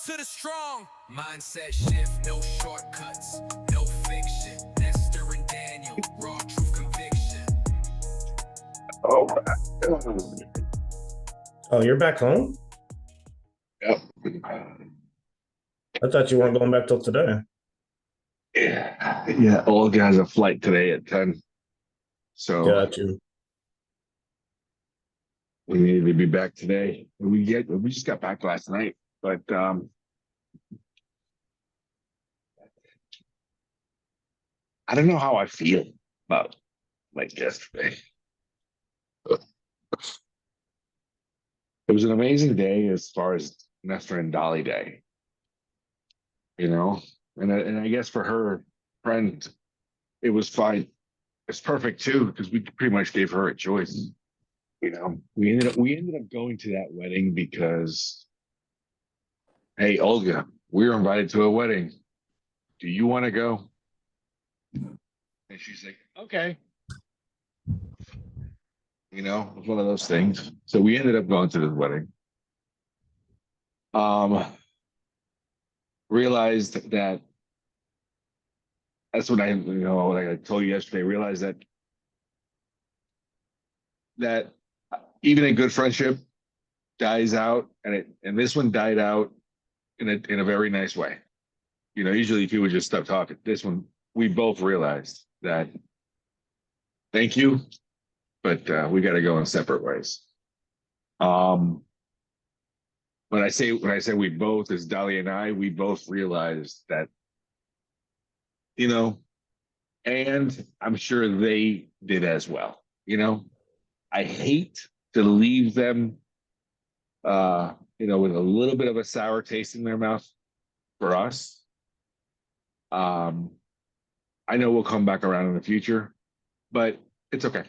to the strong. Mindset shift, no shortcuts, no fiction. Nestor and Daniel, raw truth conviction. Oh, Oh, you're back home? yep. I thought you weren't going back till today. Yeah. Olga has a flight today at 10. So Got you. we need to be back today. We just got back last night, but I don't know how I feel about like yesterday. It was an amazing day as far as Nestor and Dolly Day, you know, and I guess for her friend, it was fine. It's perfect too because we pretty much gave her a choice. You know, we ended up going to that wedding because, hey, Olga, we were invited to a wedding. Do you want to go? And she's like, okay. You know, it's one of those things. So we ended up going to this wedding. Realized that that's what like I told you yesterday, realized that even a good friendship dies out, and this one died out in a very nice way. You know, usually people just stop talking. This one, we both realized that thank you, but we got to go in separate ways. When I say we both, as Dolly and I, we both realized that, you know, and I'm sure they did as well. You know, I hate to leave them, with a little bit of a sour taste in their mouth for us. I know we'll come back around in the future, but it's okay.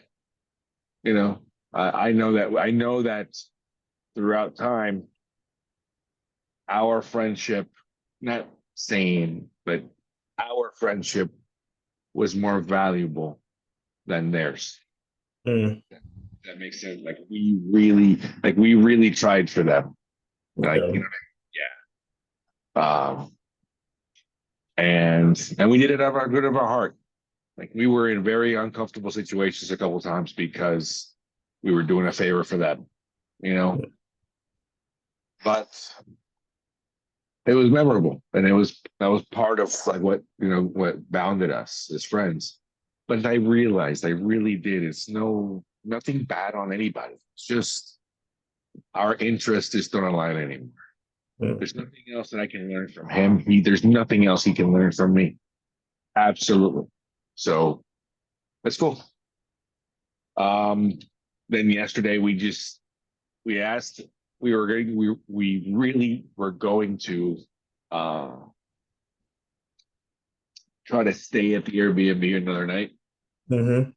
You know, I know that throughout time, our friendship, not saying, but our friendship was more valuable than theirs. Mm, That makes sense. Like we really tried for them. Like, yeah. Yeah. And we did it out of our good of our heart. Like we were in very uncomfortable situations a couple times because we were doing a favor for them, you know. But it was memorable, and that was part of like what bounded us as friends. But I realized, I really did. It's nothing bad on anybody. It's just our interest just don't align anymore. Mm. There's nothing else that I can learn from him. There's nothing else he can learn from me. Absolutely. So that's cool. Then yesterday we asked, we really were going to try to stay at the Airbnb another night Mm-hmm.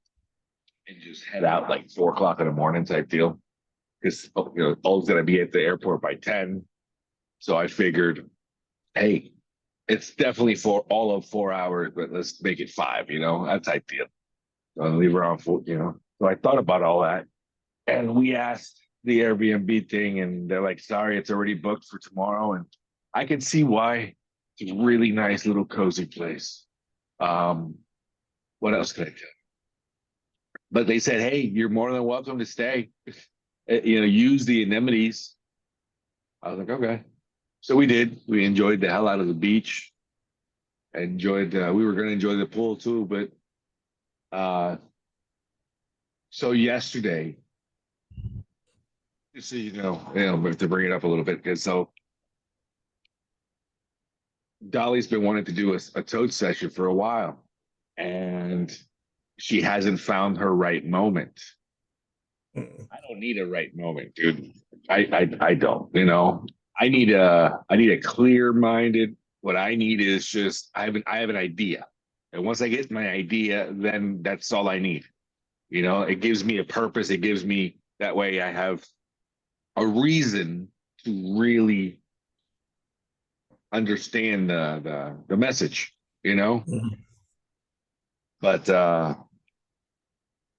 and just head out like 4 o'clock in the morning type deal. Because Paul's gonna be at the airport by 10. So I figured, hey, it's definitely for all of 4 hours, but let's make it 5, that type deal. I'll leave around 4, So I thought about all that. And we asked the Airbnb thing, and they're like, sorry, it's already booked for tomorrow. And I can see why. It's a really nice little cozy place. What else can I tell you? But they said, hey, you're more than welcome to stay. Use the amenities. I was like, okay. So we did. We enjoyed the hell out of the beach. We were going to enjoy the pool too, but so yesterday, just so to bring it up a little bit, because Dolly's been wanting to do a toad session for a while, and she hasn't found her right moment. I don't need a right moment, dude. I don't. I need a clear-minded. What I need is just I have an idea, and once I get my idea, then that's all I need. It gives me a purpose. It gives me that way I have a reason to really understand the message. Mm-hmm. But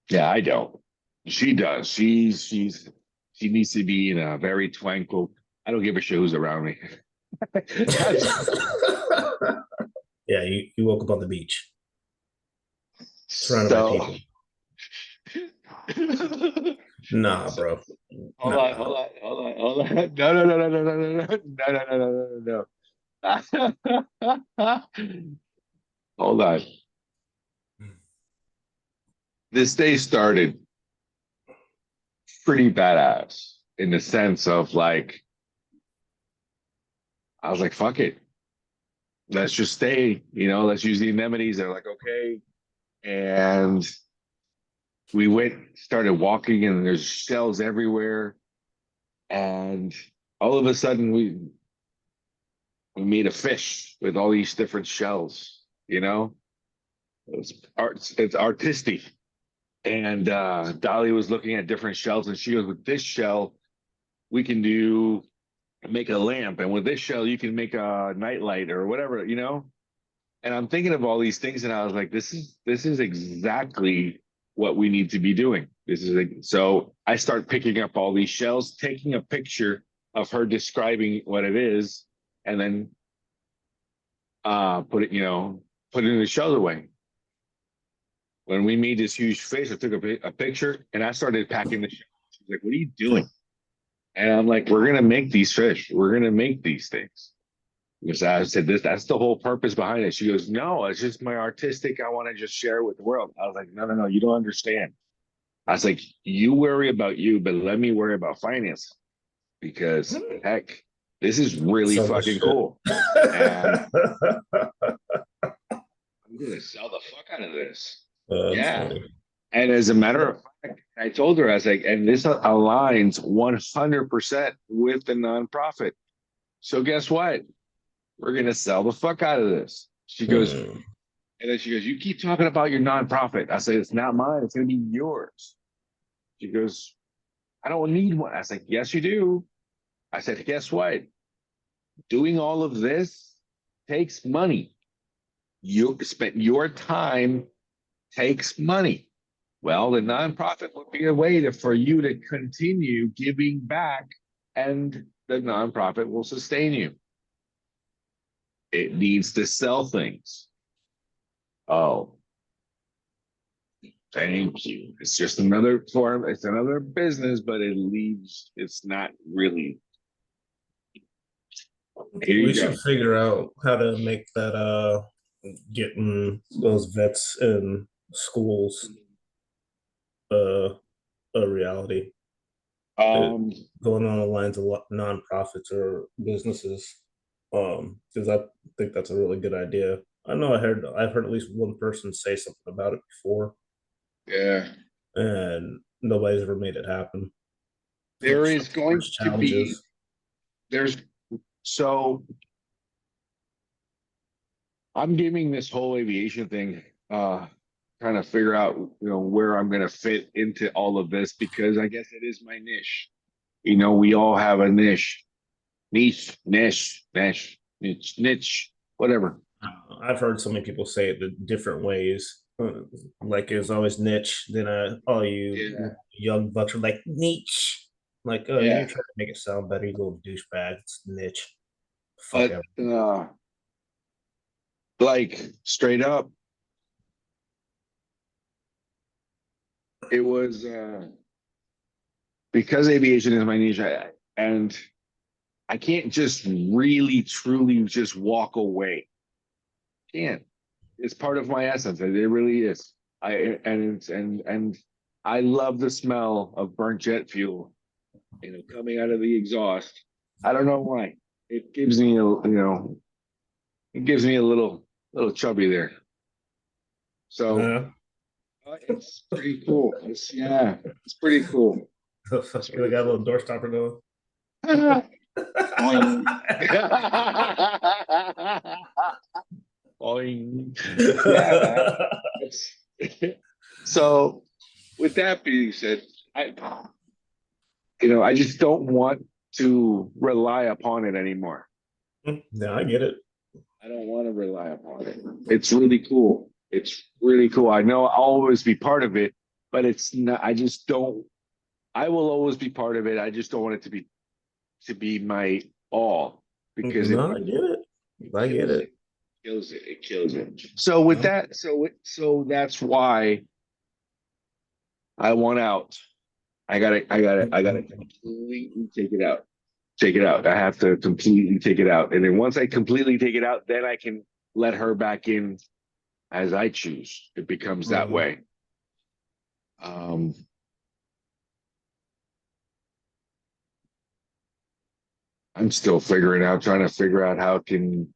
yeah, I don't. She does. She needs to be in a very tranquil. I don't give a shit who's around me. Yeah, you woke up on the beach, surrounded by So, people. Nah, so bro. hold on, Nah. hold on, hold on, hold on. No, no, no, no, no, no, no, no, no, no, no, no, no, no. Hold on. This day started pretty badass in the sense of like, I was like, fuck it. Let's just stay, let's use the anemones. They're like, okay. And we started walking, and there's shells everywhere. And all of a sudden, we made a fish with all these different shells, it's artistic. And Dolly was looking at different shells, and she goes, with this shell, we can make a lamp. And with this shell, you can make a nightlight or whatever. And I'm thinking of all these things, and I was like, this is exactly what we need to be doing. So I start picking up all these shells, taking a picture of her describing what it is, and then putting the shells away. When we made this huge fish, I took a picture, and I started packing the shells. She's like, "What are you doing?" And I'm like, "We're gonna make these fish. We're gonna make these things." Because I said that's the whole purpose behind it. She goes, "No, it's just my artistic. I want to just share it with the world." I was like, "No, no, no, you don't understand." I was like, "You worry about you, but let me worry about finance, because heck, this is really So much fucking shit. cool. And I'm gonna sell the fuck out of this." That's Yeah. funny. And as a matter of fact, I told her, I was like, and this aligns 100% with the nonprofit. So guess what? We're gonna sell the fuck out of this. She goes, Hmm. and then she goes, "You keep talking about your nonprofit." I said, "It's not mine. It's gonna be yours." She goes, "I don't need one." I was like, "Yes, you do." I said, "Guess what? Doing all of this takes money. You spent your time takes money. Well, the nonprofit would be a way for you to continue giving back, and the nonprofit will sustain you. It needs to sell things." Oh, thank you. It's just another form. It's another business, but it's not really. Here We you should go. figure out how to make that getting those vets in schools uh a reality. Um, Going on the lines of nonprofits or businesses. Because I think that's a really good idea. I know I've heard at least one person say something about it before, yeah, and nobody's ever made it happen. there Some is going first to be, challenges. there's, so I'm giving this whole aviation thing, trying to figure out, where I'm going to fit into all of this, because I guess it is my niche. We all have a niche, whatever. I've heard so many people say it the different ways. Like it's always niche. Then all Yeah, you young bucks are like niche. Like, oh, you're yeah. trying to make it sound better, you little douchebag. It's niche. Fuck But everything. like straight up, it was because aviation is my niche, and I can't just really truly just walk away. Can't. It's part of my essence. It really is. And I love the smell of burnt jet fuel, coming out of the exhaust. I don't know why. It gives me a little chubby there. So Uh, it's pretty cool. It's pretty cool. It's I pretty got a cool. little door stopper going. Boing. Boing. Yeah, man. It's so. With that being said, I just don't want to rely upon it anymore. Yeah, I get it. I don't want to rely upon it. It's really cool. It's really cool. I know I'll always be part of it, but it's not. I just don't. I will always be part of it. I just don't want it to be my all. because No, I get it. I get kills it. it. Kills it. It kills it. So with that, so that's why I want out. I gotta completely take it out. Take it out. I have to completely take it out. And then once I completely take it out, then I can let her back in as I choose. It becomes that Mhm. way. Um, I'm still trying to figure out how can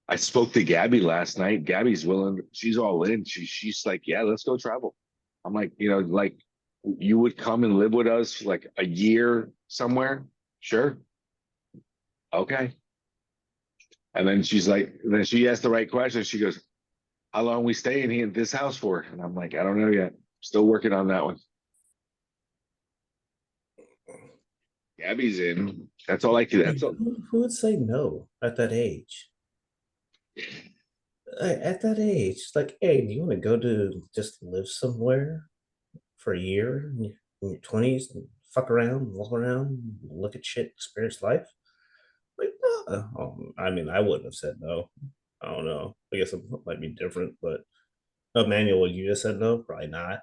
I spoke to Gabby last night. Gabby's willing, she's all in. She's like, yeah, let's go travel. I'm like, like you would come and live with us for like a year somewhere? Sure. Okay. And then she's like, then she asked the right question. She goes, how long we staying here in this house for? And I'm like, I don't know yet. Still working on that one. Gabby's in. That's all I can. Like, That's all. who would say no at that age? At that age, it's like, hey, do you want to go to just live somewhere for a year in your 20s and fuck around, walk around, look at shit, experience life? Like, no. I mean, I wouldn't have said no. I don't know. I guess it might be different, but Emmanuel, you just said no? Probably not.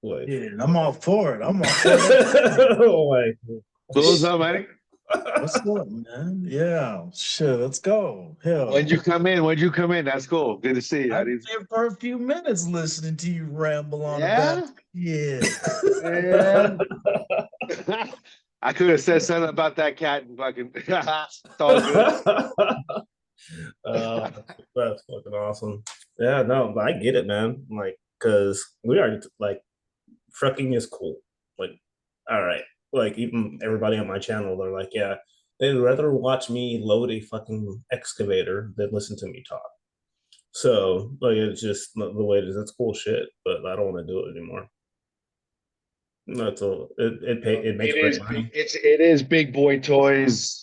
Like, Yeah, I'm all for it. I'm all for it. like, What's up, man? What's up, man? Yeah, shit, let's go. When'd Hell, you come in? When'd you come in? That's cool. Good to see you. I've been here for a few minutes listening to you ramble on about Yeah. yeah. Yeah. I could have said something about that cat and fucking it's all good. uh, that's fucking awesome. Yeah, no, but I get it, man. Like, because we are like, trucking is cool. Like, all right. Like, even everybody on my channel, they're like, yeah, they'd rather watch me load a fucking excavator than listen to me talk. So, like, it's just the way it is. It's cool shit, but I don't want to do it anymore. That's all. It makes great money. It is big boy toys.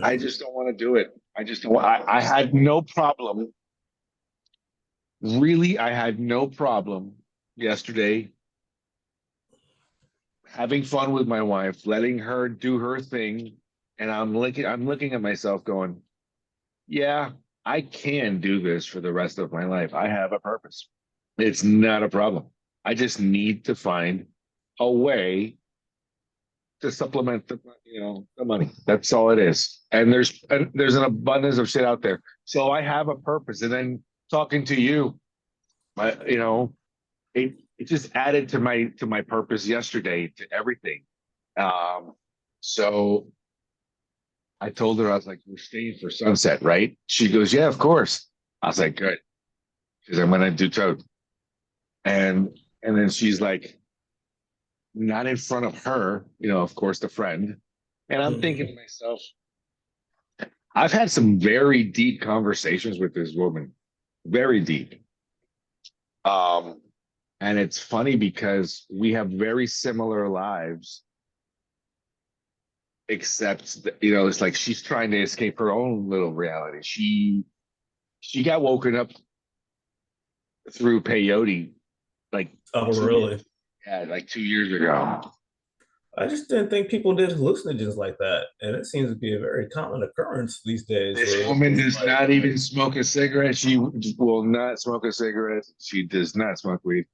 I Mm, just don't want to do it. I just don't I had no problem. Really, I had no problem yesterday having fun with my wife, letting her do her thing. And I'm looking at myself going, yeah, I can do this for the rest of my life. I have a purpose. It's not a problem. I just need to find a way to supplement the money. That's all it is. And there's an abundance of shit out there. So I have a purpose. And then talking to you, I, it just added to my purpose yesterday to everything. Um, so I told her, I was like, we're staying for sunset, right? She goes, yeah, of course. I was like, good, because I'm gonna do toad. And then she's like, not in front of her, of course, the friend. And I'm thinking to mm, myself, I've had some very deep conversations with this woman, very deep. Um, and it's funny because we have very similar lives, except that, it's like she's trying to escape her own little reality. She got woken up through peyote like oh, 2 years, really? yeah, like 2 years ago. I just didn't think people did hallucinogens like that, and it seems to be a very common occurrence these days. This Where woman it's does like, not even smoke a cigarette. She will not smoke a cigarette. She does not smoke weed.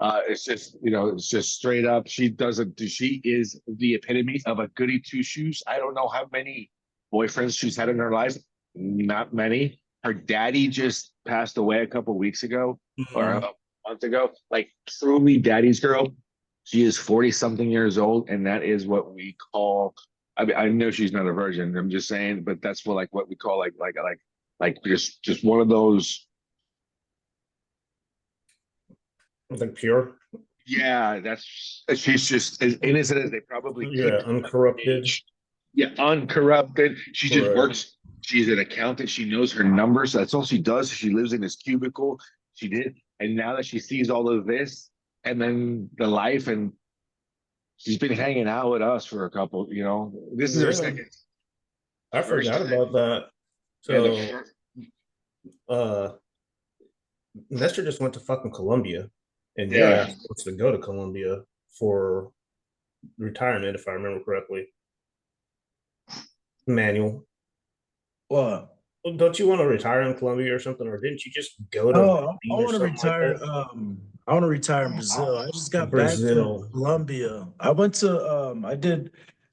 It's just, it's just straight up. She doesn't do. She is the epitome of a goody two shoes. I don't know how many boyfriends she's had in her life. Not many. Her daddy just passed away a couple weeks ago or mm, a month ago. Like truly daddy's girl. She is 40 something years old, and that is what we call. I mean, I know she's not a virgin. I'm just saying, but that's what we call like just one of those. like pure, Yeah, that's she's just as innocent as they probably could yeah, be at that uncorrupted, age. Yeah, uncorrupted. She just right? works. She's an accountant. She knows her numbers. That's all she does. She lives in this cubicle. She did, and now that she sees all of this, and then the life, and she's been hanging out with us for a couple. This is her Yeah, second, I first forgot time. about that. Yeah, the So, first. uh, Nestor just went to fucking Colombia, and your Yeah, ass wants to go to Colombia for retirement, if I remember correctly. Manual. What? Well, don't you want to retire in Colombia or something, or didn't you just go to Oh, I Medellin or want to something like retire. that? I want to retire in Brazil. I just got back from Brazil. Colombia. I went to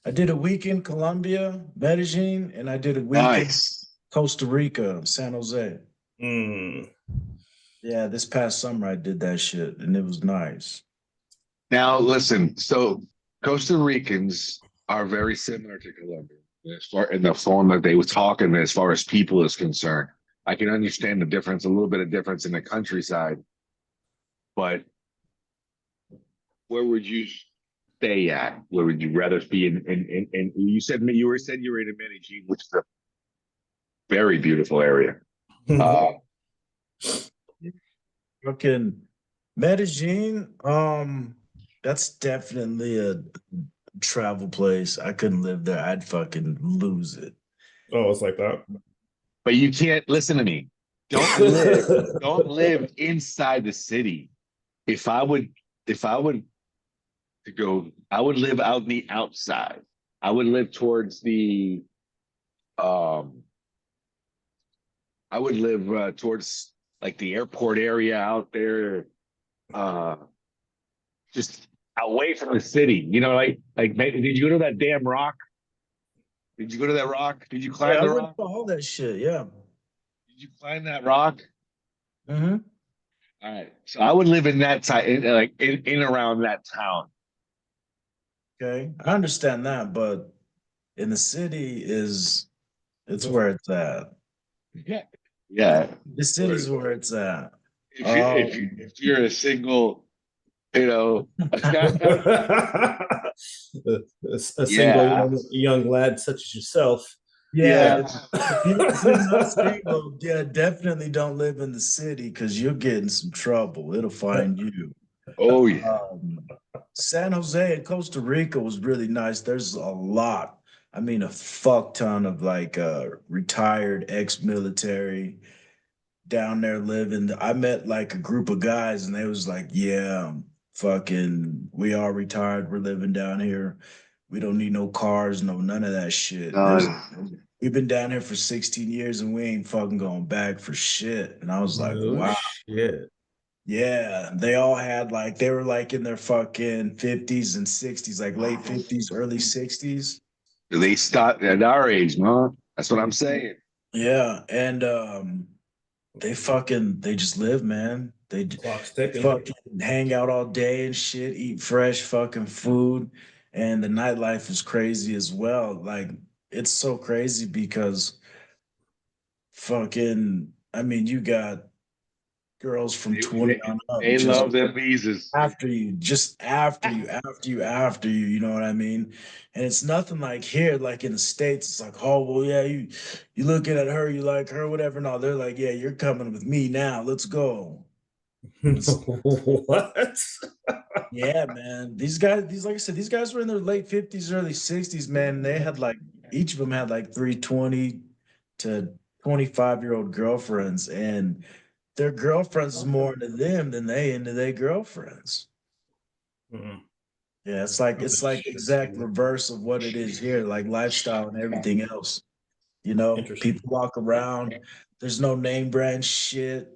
I did a week in Colombia, Medellin, and I did a week in Nice. Costa Rica, San Jose. Mm. Yeah, this past summer I did that shit and it was nice. Now, listen. So Costa Ricans are very similar to Colombians as far in the form that they would talk and as far as people is concerned. I can understand the difference, a little bit of difference in the countryside, but where would you stay at? Where would you rather be in you said you were in Medellin, which is a very beautiful area. Uh, Fucking Medellin, that's definitely a travel place. I couldn't live there. I'd fucking lose it. Oh, it's like that. but you can't listen to me. Don't live inside the city. If I would to go, I would live out in the outside. I would live towards the um I would live towards like the airport area out there, uh just away from the city. You know, did you go to that damn rock? Did you go to that rock? Did you Yeah, climb I the went rock? to all that shit. Yeah. Did you climb that rock? Hmm. All right. So I would live in that side, like in around that town. Okay. I understand that, but in the city is it's where it's at. Yeah. Yeah. The city's where it's at. If you're a single, you know, A single yeah, young lad such as yourself. Yeah, yeah. if you're not single, yeah, definitely don't live in the city because you'll get in some trouble. It'll find you. Oh yeah. Um, San Jose and Costa Rica was really nice. There's a lot. I mean, a fuck ton of like retired ex-military down there living. I met like a group of guys and they was like, yeah, fucking, we are retired. We're living down here. We don't need no cars, no none of that shit. There's Uh, we've been down here for 16 years and we ain't fucking going back for shit. And I was like, No wow. shit. Yeah, they all had like they were like in their fucking 50s and 60s, like late 50s, early 60s. they start at our age, man. That's what I'm saying. Yeah, and they just live, man. Clock's They ticking. fucking hang out all day and shit, eat fresh fucking food, and the nightlife is crazy as well. Like it's so crazy because fucking I mean, you got girls from 20 on up They just love them visas. after you, just after you, you know what I mean? And it's nothing like here, like in the States, it's like, oh well, yeah, you looking at her, you like her, whatever. No, they're like, yeah, you're coming with me now. Let's go. It's What? yeah, man. These like I said, these guys were in their late 50s, early 60s, man. They had like each of them had like 320 to 25-year-old girlfriends, and their girlfriends is more into them than they into their girlfriends. Mm. Yeah, it's like exact reverse of what it is here, like lifestyle and everything else. You know, Interesting. people walk around, there's no name brand shit.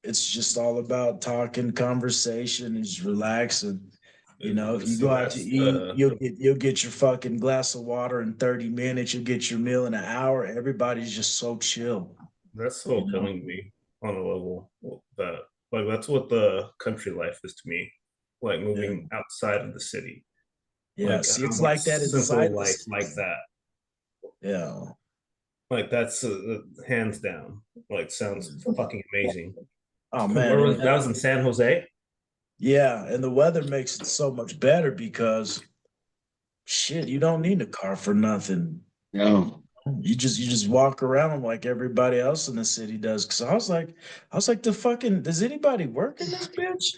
It's just all about talking, conversation, and just relaxing. You know, if you See, go out to that's eat, the you'll get your fucking glass of water in 30 minutes, you'll get your meal in an hour. Everybody's just so chill, that's so you know. appealing to me on a level that like that's what the country life is to me. Like Yeah. moving outside of the city. Yeah. Like See, it's having a like that simple inside the life like city. that. Yeah. Like that's hands down. Like sounds fucking amazing. Oh Where man. was that? Was in San Jose? Yeah, and the weather makes it so much better because shit, you don't need a car for nothing. No. You just walk around like everybody else in the city does. Cause I was like, the fucking does anybody work in this bitch?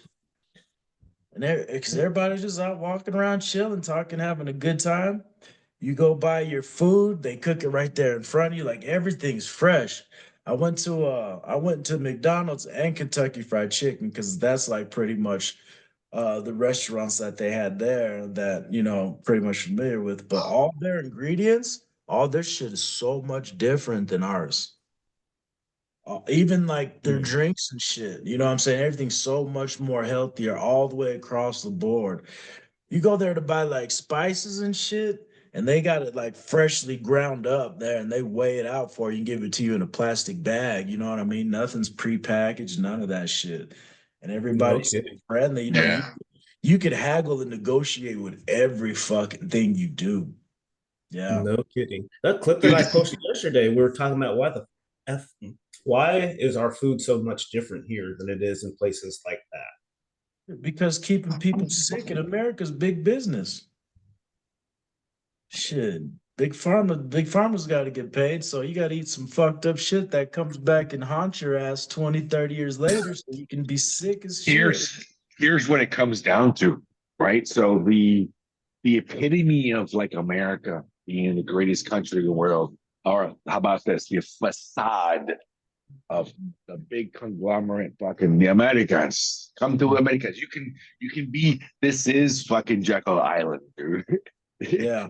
And because everybody's just out walking around, chilling, talking, having a good time. You go buy your food, they cook it right there in front of you, like everything's fresh. I went to McDonald's and Kentucky Fried Chicken because that's like pretty much the restaurants that they had there that pretty much familiar with. But all their ingredients all their shit is so much different than ours. Even like their Mm. drinks and shit. You know what I'm saying? Everything's so much more healthier all the way across the board. You go there to buy like spices and shit, and they got it like freshly ground up there, and they weigh it out for you and give it to you in a plastic bag. You know what I mean? Nothing's prepackaged, none of that shit. And No everybody's so kidding. friendly. You know, Yeah. you could haggle and negotiate with every fucking thing you do. Yeah. No kidding. That clip that Dude, I posted yesterday, we were talking about why is our food so much different here than it is in places like that? Because keeping people sick in America's big business. Shit. Big Pharma's got to get paid, so you got to eat some fucked up shit that comes back and haunt your ass 20, 30 years later so you can be sick as shit. here's what it comes down to, right? So the epitome of like America being the greatest country in the world, or how about this? The facade of the big conglomerate fucking the Americans. Come to Americas. You can be this is fucking Jekyll Island, dude. Yeah.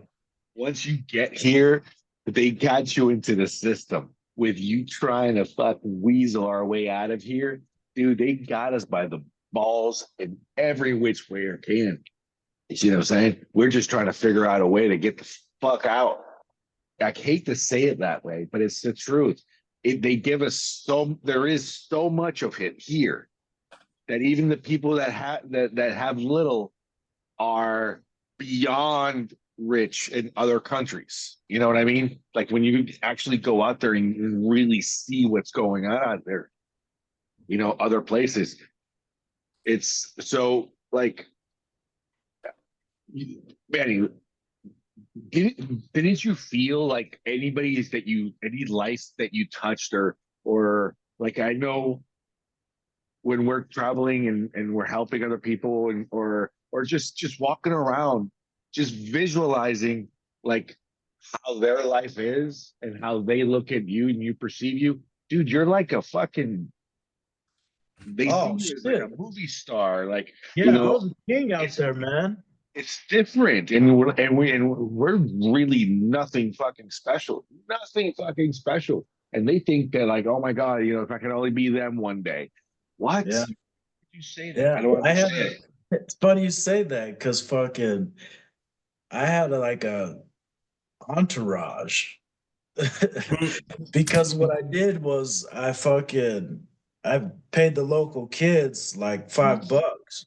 Once you get here, they got you into the system with you trying to fucking weasel our way out of here. Dude, they got us by the balls in every which way or can. You see what I'm saying? We're just trying to figure out a way to get the fuck out. I hate to say it that way, but it's the truth. They give us there is so much of it here that even the people that have little are beyond rich in other countries. You know what I mean? Like when you actually go out there and really see what's going on out there, other places. It's so like, Manny, didn't you feel like any life that you touched or like I know when we're traveling and we're helping other people or just walking around, just visualizing like how their life is and how they look at you and you perceive you, dude, you're like a fucking they see Oh you as like shit. a movie star, like Yeah, I was a king out it's there, man. it's different, and we're really nothing fucking special. And they think that like, oh my god, if I can only be them one day. What? Yeah. You say that? I Yeah. don't I had understand. it's funny you say that because fucking I had like a entourage. Because what I did was I paid the local kids like $5,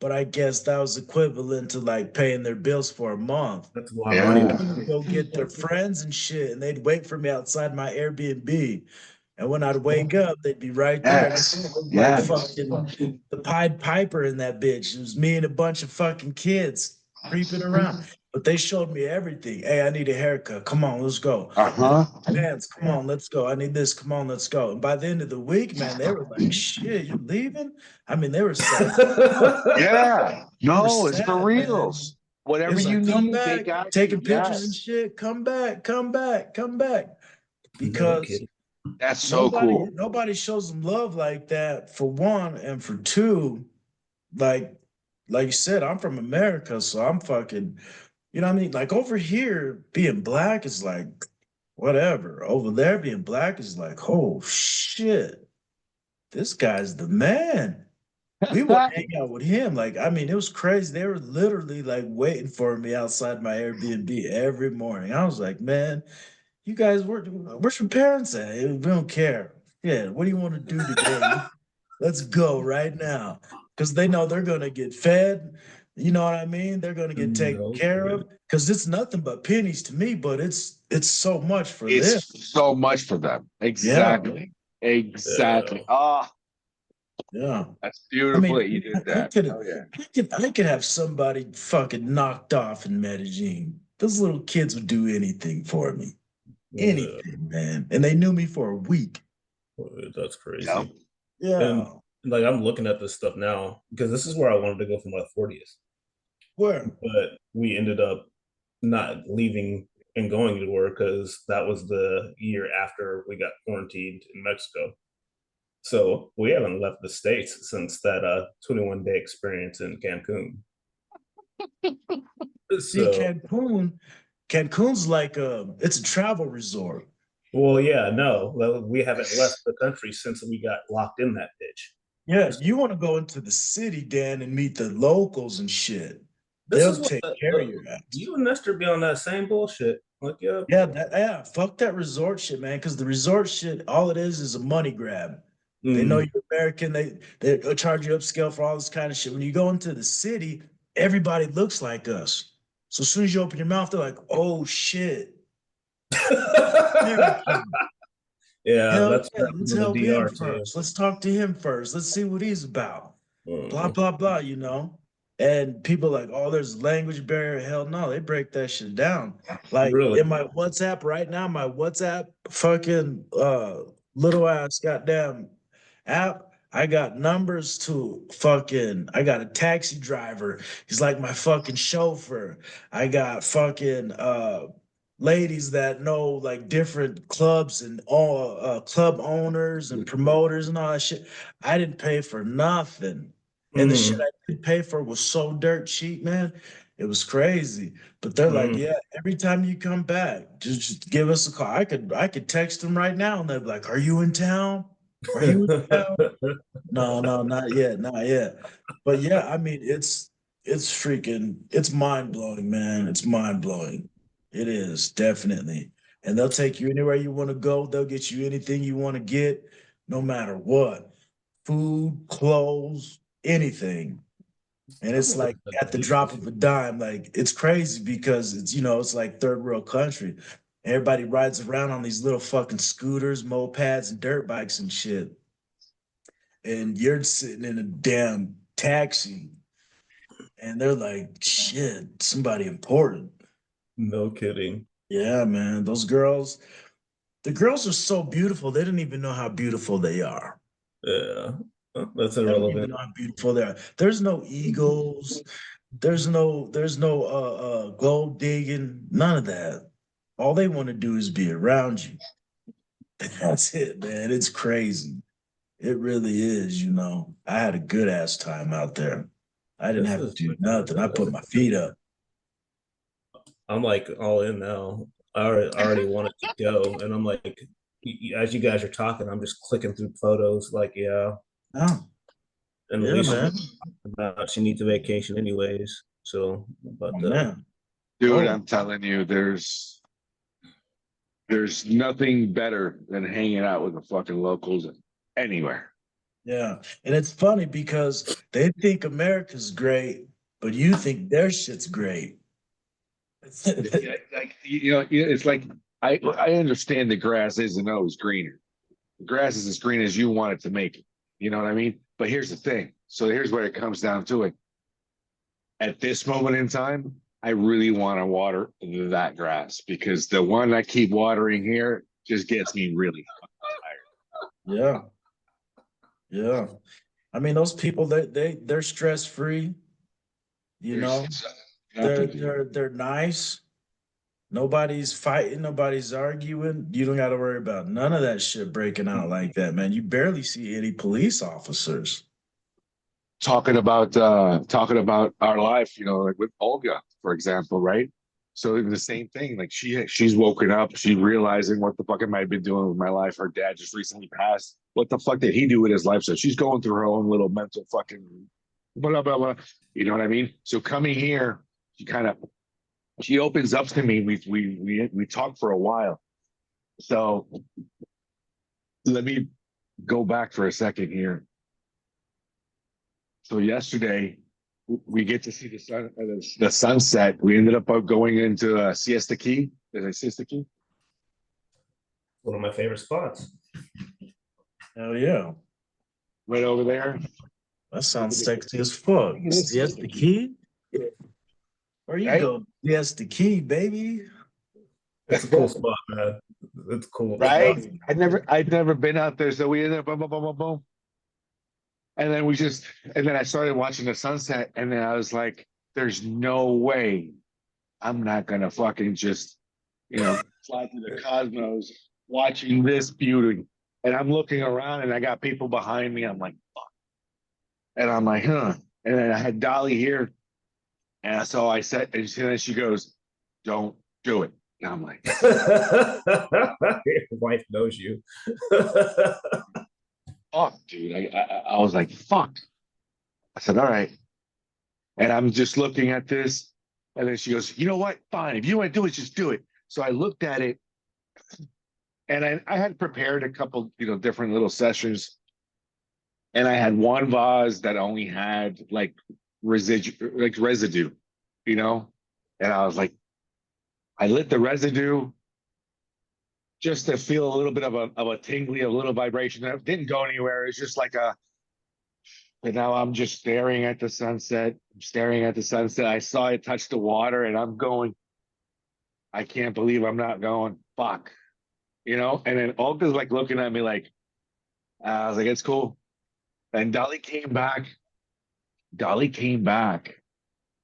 but I guess that was equivalent to like paying their bills for a month. That's a lot of And money they Yeah. now. would go get their friends and shit, and they'd wait for me outside my Airbnb. And when I'd wake up, they'd be right there. And it Yes. was like Yes. fucking the Pied Piper in that bitch. It was me and a bunch of fucking kids creeping around. But they showed me everything. Hey, I need a haircut. Come on, let's go. Uh-huh. Pants, come on, let's go. I need this. Come on, let's go. And by the end of the week, man, they were like, shit, you leaving? I mean, they were sad. Yeah. They were No, it's for sad, man. reals. It Whatever was you like, come need, they back, got you. taking pictures and Yes. shit. Come back, come back, come back. No Because kidding. That's so nobody cool. nobody shows them love like that, for one, and for two, like like you said, I'm from America, so I'm fucking, you know what I mean? Like over here, being black is like whatever. Over there, being black is like, oh shit, this guy's the man. We would hang out with him. Like, I mean, it was crazy. They were literally like waiting for me outside my Airbnb every morning. I was like, man, you guys, where's your parents at? We don't care. Yeah, what do you want to do today? Let's go right now. Because they know they're gonna get fed. You know what I mean? They're gonna get taken No care of. kidding. Because it's nothing but pennies to me, but it's so much for them. It's so much for them. Yeah, Exactly. Exactly. Ah, yeah. that's I beautiful mean, that you did I that. could Oh yeah. I could have somebody fucking knocked off in Medellin. Those little kids would do anything for me. Yeah, Anything, man. And they knew me for a week. that's Yeah. crazy. Yeah. And like I'm looking at this stuff now because this is where I wanted to go for my 40th, Where? but we ended up not leaving and going to work because that was the year after we got quarantined in Mexico. So we haven't left the States since that 21-day experience in Cancun. See, So Cancun's like it's a travel resort. Well, yeah, no, well, we haven't left the country since we got locked in that bitch. Yeah, you want to go into the city, Dan, and meet the locals and shit. This They'll is what take care of your ass. you and Nestor be on that same bullshit. Like, yeah, Yeah, fuck that resort shit, man. Because the resort shit, all it is a money grab. They know mm, you're American. They charge you upscale for all this kind of shit. When you go into the city, everybody looks like us. So as soon as you open your mouth, they're like, "Oh shit, American. yeah, Hell that's yeah, what let's happened in help the him DR too. first. Let's talk to him first. Let's see what he's about." Blah Mm, blah blah. You know. And people like, "Oh, there's language barrier." Hell no, they break that shit down. Like really? in my WhatsApp right now, my WhatsApp fucking little ass goddamn app. I got numbers to fucking. I got a taxi driver. He's like my fucking chauffeur. I got fucking ladies that know like different clubs and all club owners and promoters and all that shit. I didn't pay for nothing. And the shit Mm, I did pay for was so dirt cheap, man. It was crazy. But they're like, mm. yeah, every time you come back, just give us a call. I could text them right now and they'd be like, "Are you in town? Are you in town?" No, no, not yet, not yet. But yeah, I mean, it's mind blowing, man. It's mind blowing. It is definitely. And they'll take you anywhere you want to go. They'll get you anything you want to get, no matter what. Food, clothes, anything. And it's like at the drop of a dime, like it's crazy because it's like third world country. Everybody rides around on these little fucking scooters, mopeds, and dirt bikes and shit. And you're sitting in a damn taxi and they're like, shit, somebody important. No kidding. Yeah, man. The girls are so beautiful, they don't even know how beautiful they are. Yeah, that's They don't even irrelevant. know how beautiful they are. There's no egos. There's no gold digging, none of that. All they want to do is be around you. That's it, man. It's crazy. It really is. I had a good ass time out there. I didn't This have to is. do nothing. I put my feet up. I'm like all in now. I already wanted to go, and I'm like, as you guys are talking, I'm just clicking through photos. Like, yeah, Oh, and yeah, Alicia man. about she needs a vacation anyways. So, Oh, but man. Dude, Oh, I'm telling you, there's nothing better than hanging out with the fucking locals anywhere. yeah. And it's funny because they think America's great, but you think their shit's great. Yeah, like it's like I understand the grass isn't always greener. The grass is as green as you want it to make it. You know what I mean? But here's the thing. So here's where it comes down to it. At this moment in time, I really want to water that grass because the one I keep watering here just gets me really Yeah, yeah. I mean, those people they're stress free, you tired. know. There's They're nothing. they're they're nice. Nobody's fighting, nobody's arguing. You don't got to worry about none of that shit breaking out like that, man. You barely see any police officers. Talking about our life, like with Olga, for example, right? So it was the same thing. Like she's woken up, she's realizing what the fuck am I been doing with my life. Her dad just recently passed. What the fuck did he do with his life? So she's going through her own little mental fucking blah blah blah. You know what I mean? So coming here, she opens up to me. We talk for a while. So let me go back for a second here. So yesterday we get to see the sunset. We ended up going into Siesta Key. Is it Siesta Key? One of my favorite spots. Hell yeah. Right over there. That sounds sexy as fuck. Yes, the key? Where you Right? go? Yes, the key, baby. It's a cool spot, man. It's a cool spot. Right? I'd never been out there. So we ended up boom, boom, boom, boom, boom. And then I started watching the sunset, and then I was like, there's no way I'm not gonna fucking just, fly through the cosmos watching this beauty. And I'm looking around and I got people behind me. I'm like, fuck. And I'm like, huh. And then I had Dolly here. And so I said, and then she goes, don't do it. And I'm like, Your wife knows you. fuck, dude. I was like, fuck. I said, all right. And I'm just looking at this. And then she goes, you know what? Fine. If you want to do it, just do it. So I looked at it and I had prepared a couple, different little sessions. And I had one vase that only had like residue, And I was like, I lit the residue just to feel a little bit of a tingly, a little vibration. That didn't go anywhere. It's just like and now I'm just staring at the sunset. I'm staring at the sunset. I saw it touch the water and I'm going, I can't believe I'm not going, fuck. And then Olga's like looking at me like, I was like, it's cool. And Dolly came back.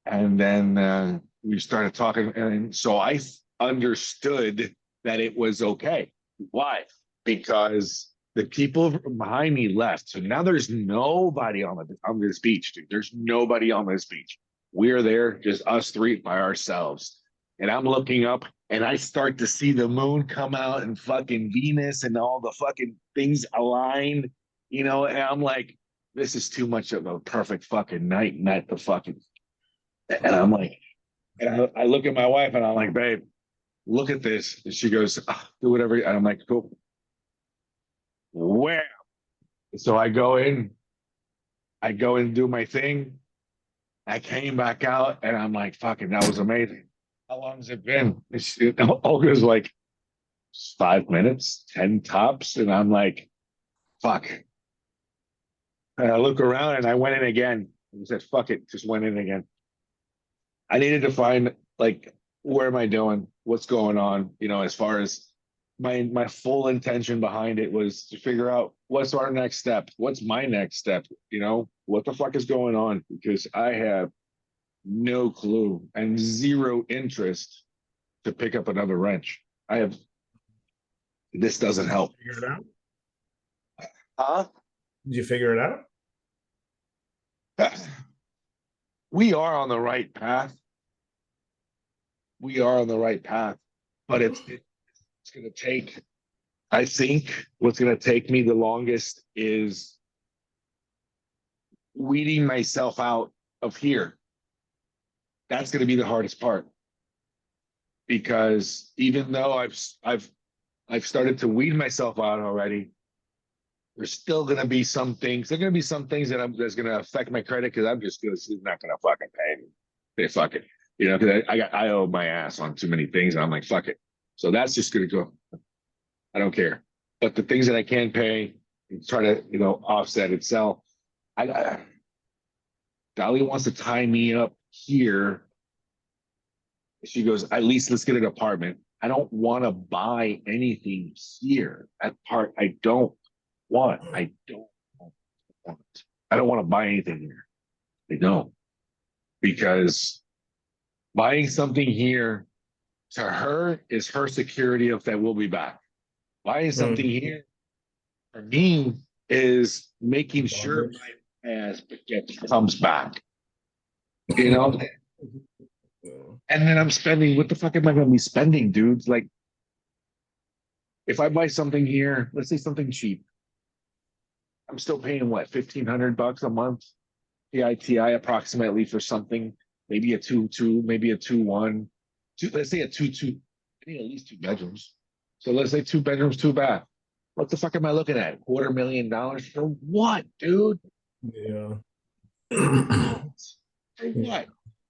And then we started talking. And so I understood that it was okay. Why? Because the people behind me left. So now there's nobody on this beach, dude. There's nobody on this beach. We're there, just us three by ourselves. And I'm looking up and I start to see the moon come out and fucking Venus and all the fucking things aligned, and I'm like, this is too much of a perfect fucking night. And I'm like, and I look at my wife and I'm like, babe, look at this. And she goes, do whatever. And I'm like, cool. Where? So I go in, do my thing. I came back out and I'm like, fucking, that was amazing. How long has it been? Olga's like 5 minutes, 10 tops. And I'm like, fuck. And I look around and I went in again. And said, fuck it, just went in again. I needed to find like, where am I doing? What's going on? As far as my full intention behind it was to figure out what's our next step. What's my next step? What the fuck is going on? Because I have no clue and zero interest to pick up another wrench. This doesn't help. Figure it out? Huh? Did you figure it out? We are on the right path. But it's going to take, I think what's going to take me the longest is weeding myself out of here. That's going to be the hardest part, because even though I've started to weed myself out already, there's still going to be some things. There's going to be some things that's going to affect my credit, because I'm just not going to fucking pay me. They fuck it, because I owe my ass on too many things, and I'm like, fuck it. So that's just going to go. I don't care. But the things that I can pay, try to offset itself. Dolly wants to tie me up here. She goes, at least let's get an apartment. I don't want to buy anything here. That part I don't want. I don't want to buy anything here. I don't. Because buying something here to her is her security of that we'll be back. Buying something here for me is making sure my ass comes back. And then I'm spending, what the fuck am I going to be spending, dudes? Like, if I buy something here, let's say something cheap, I'm still paying what, $1,500 a month, PITI approximately for something, maybe a 2-2, maybe a 2-1, let's say a 2-2. I need at least 2 bedrooms. So let's say 2 bedrooms, 2 bath. What the fuck am I looking at? $250,000 for what, dude? Yeah. For what?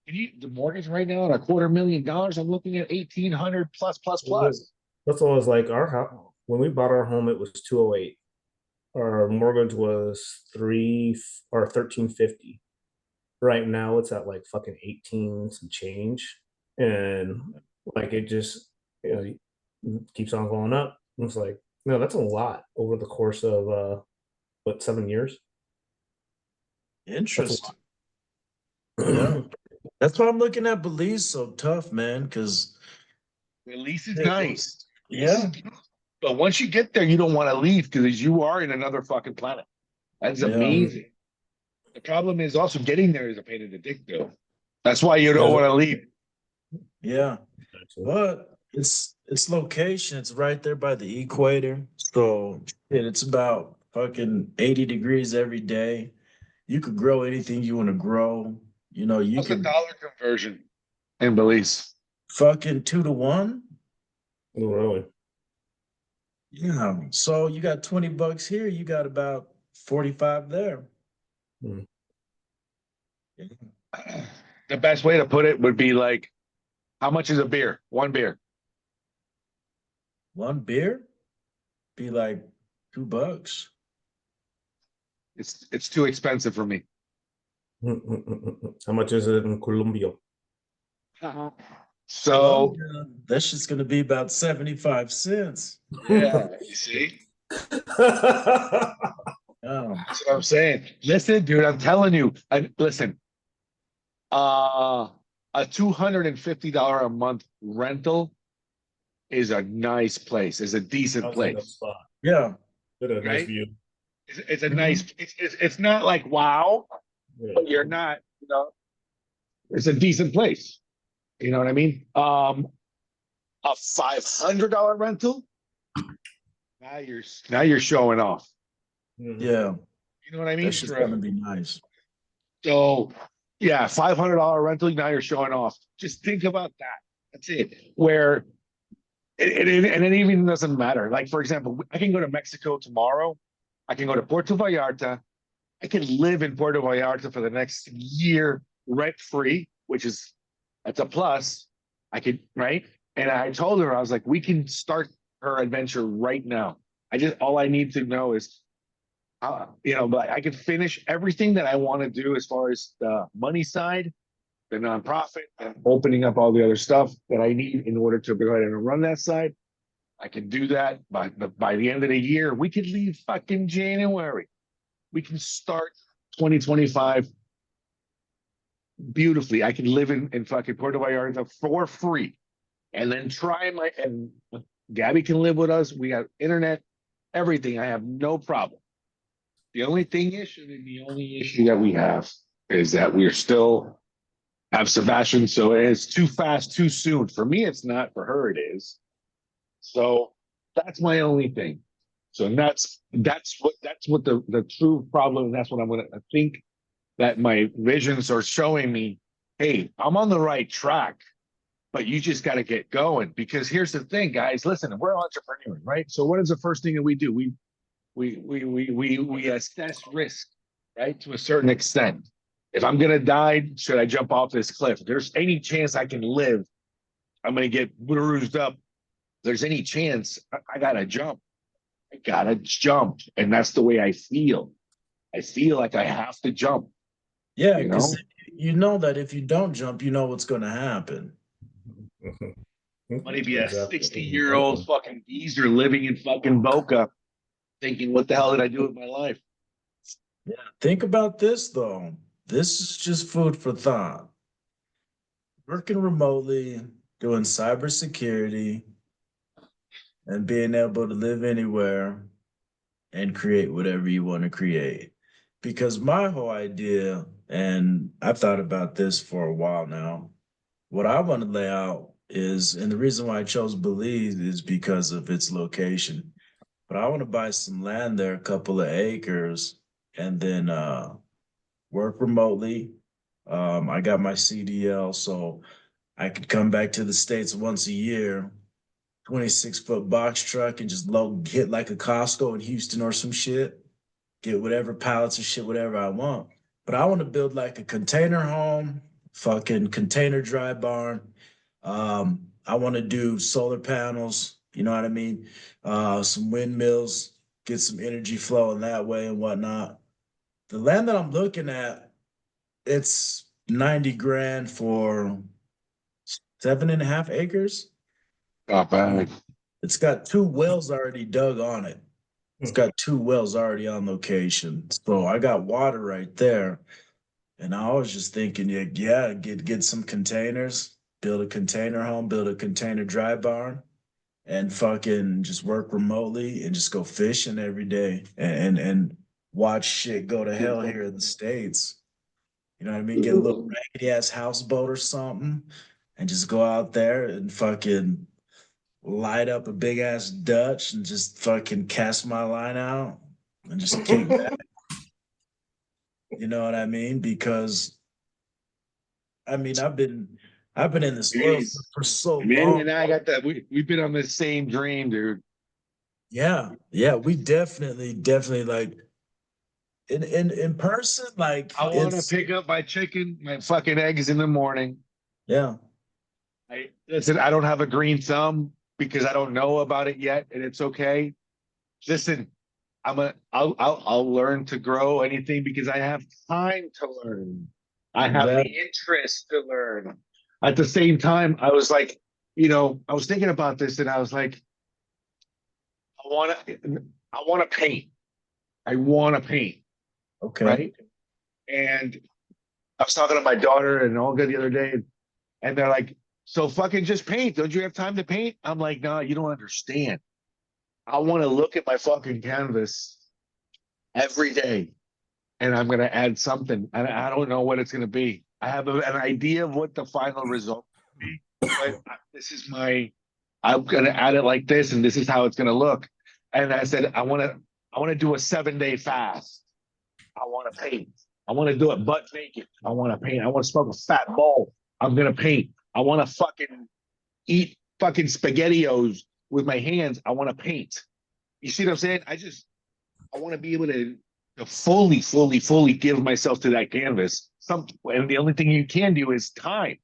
The mortgage right now at $250,000, I'm looking at 1,800 plus. That's what I was like. Our house, when we bought our home, it was 208. Our mortgage was 1350. Right now, it's at like fucking 18 some change, and like it just keeps on going up. It's like, no, that's a lot over the course of 7 years. Interesting. Yeah. That's why I'm looking at Belize so tough, man, because Belize is nice. Yeah. But once you get there, you don't want to leave, because you are in another fucking planet. That's amazing. The problem is also getting there is a pain in the dick, though. That's why you don't want to leave. Yeah, but it's location. It's right there by the equator. So it's about fucking 80 degrees every day. You could grow anything you want to grow. You know, you What's the could dollar conversion in Belize? fucking 2 to 1. Oh, really? Yeah. So you got $20 here, you got about 45 there. Hmm. The best way to put it would be like, how much is a beer? One beer. One beer be like $2. It's too expensive for me. How much is it in Colombia? So That's just gonna be about 75 cents. yeah, you see, Oh, that's what I'm saying. Listen, dude, I'm telling you. Listen, uh, a $250 a month rental is a nice place. Is a decent That's a good place, spot. yeah. Good, a nice right? view. It's a nice. Mhm. It's not like wow, Yeah. but you're not. You know, it's a decent place. You know what I mean? A $500 rental. Now you're showing off. Mhm. Yeah, You know what I mean? that's just gonna be nice. So yeah, $500 rental. Now you're showing off. Just think about that. That's it. Where and it even doesn't matter. Like for example, I can go to Mexico tomorrow. I can go to Puerto Vallarta. I can live in Puerto Vallarta for the next year rent free, which is that's a plus. I could right. And I told her I was like, we can start her adventure right now. I just all I need to know is but I could finish everything that I want to do as far as the money side, the nonprofit, and opening up all the other stuff that I need in order to go ahead and run that side. I can do that by the end of the year. We could leave fucking January. We can start 2025 beautifully. I can live in fucking Puerto Vallarta for free, and then try my and Gabby can live with us. We have internet, everything. I have no problem. The only issue that we have is that we're still have Sebastian, so it's too fast, too soon. For me, it's not. For her, it is. So that's my only thing. So that's what the true problem. And that's what I'm gonna. I think that my visions are showing me. Hey, I'm on the right track, but you just got to get going. Because here's the thing, guys. Listen, we're entrepreneurs, right? So what is the first thing that we do? We assess risk, right, to a certain extent. If I'm gonna die, should I jump off this cliff? If there's any chance I can live, I'm gonna get bruised up. If there's any chance, I gotta jump. I gotta jump, and that's the way I feel. I feel like I have to jump. Yeah, You because know, you know that if you don't jump, you know what's gonna happen. might be a Exactly. 60-year-old fucking geezer living in fucking Boca, thinking, "What the hell did I do with my life?" Yeah. Think about this though. This is just food for thought. Working remotely, doing cybersecurity, and being able to live anywhere and create whatever you want to create. Because my whole idea, and I've thought about this for a while now, what I want to lay out is, and the reason why I chose Belize is because of its location. But I want to buy some land there, a couple of acres, and then work remotely. I got my CDL, so I could come back to the States once a year, 26-foot box truck, and just load hit like a Costco in Houston or some shit. Get whatever pallets of shit, whatever I want. But I want to build like a container home, fucking container dry barn. I want to do solar panels, you know what I mean? Some windmills, get some energy flowing that way and whatnot. The land that I'm looking at, it's 90 grand for 7.5 acres. Not bad. It's got two wells already dug on it. It's got two wells already on location. So I got water right there. And I was just thinking, yeah, get some containers, build a container home, build a container dry barn, and fucking just work remotely and just go fishing every day and watch shit go to hell here in the States. You know what I mean? Get a little raggedy ass houseboat or something and just go out there and fucking light up a big ass Dutch and just fucking cast my line out and just kick back. You know what I mean? Because I mean I've been in this oil Jeez. for so Manny long. and I got that. We've been on the same dream, dude. Yeah, yeah, we definitely like in person, like I want to it's pick up my chicken, my fucking eggs in the morning. yeah, I listen. I don't have a green thumb because I don't know about it yet, and it's okay. Listen, I'll learn to grow anything because I have time to learn. I have the that interest to learn. At the same time, I was like, I was thinking about this, and I was like, I want to paint. I want to paint, okay. right? And I was talking to my daughter and Olga the other day, and they're like, "So fucking just paint. Don't you have time to paint?" I'm like, "No, you don't understand. I want to look at my fucking canvas every day, and I'm gonna add something, and I don't know what it's gonna be. I have an idea of what the final result will be, but this is my. I'm gonna add it like this, and this is how it's gonna look." And I said, I want to do a 7-day fast. I want to paint. I want to do it butt naked. I want to paint. I want to smoke a fat bowl. I'm gonna paint. I want to fucking eat fucking spaghettios with my hands. I want to paint. You see what I'm saying? I want to be able to fully give myself to that canvas. And the only thing you can do is time.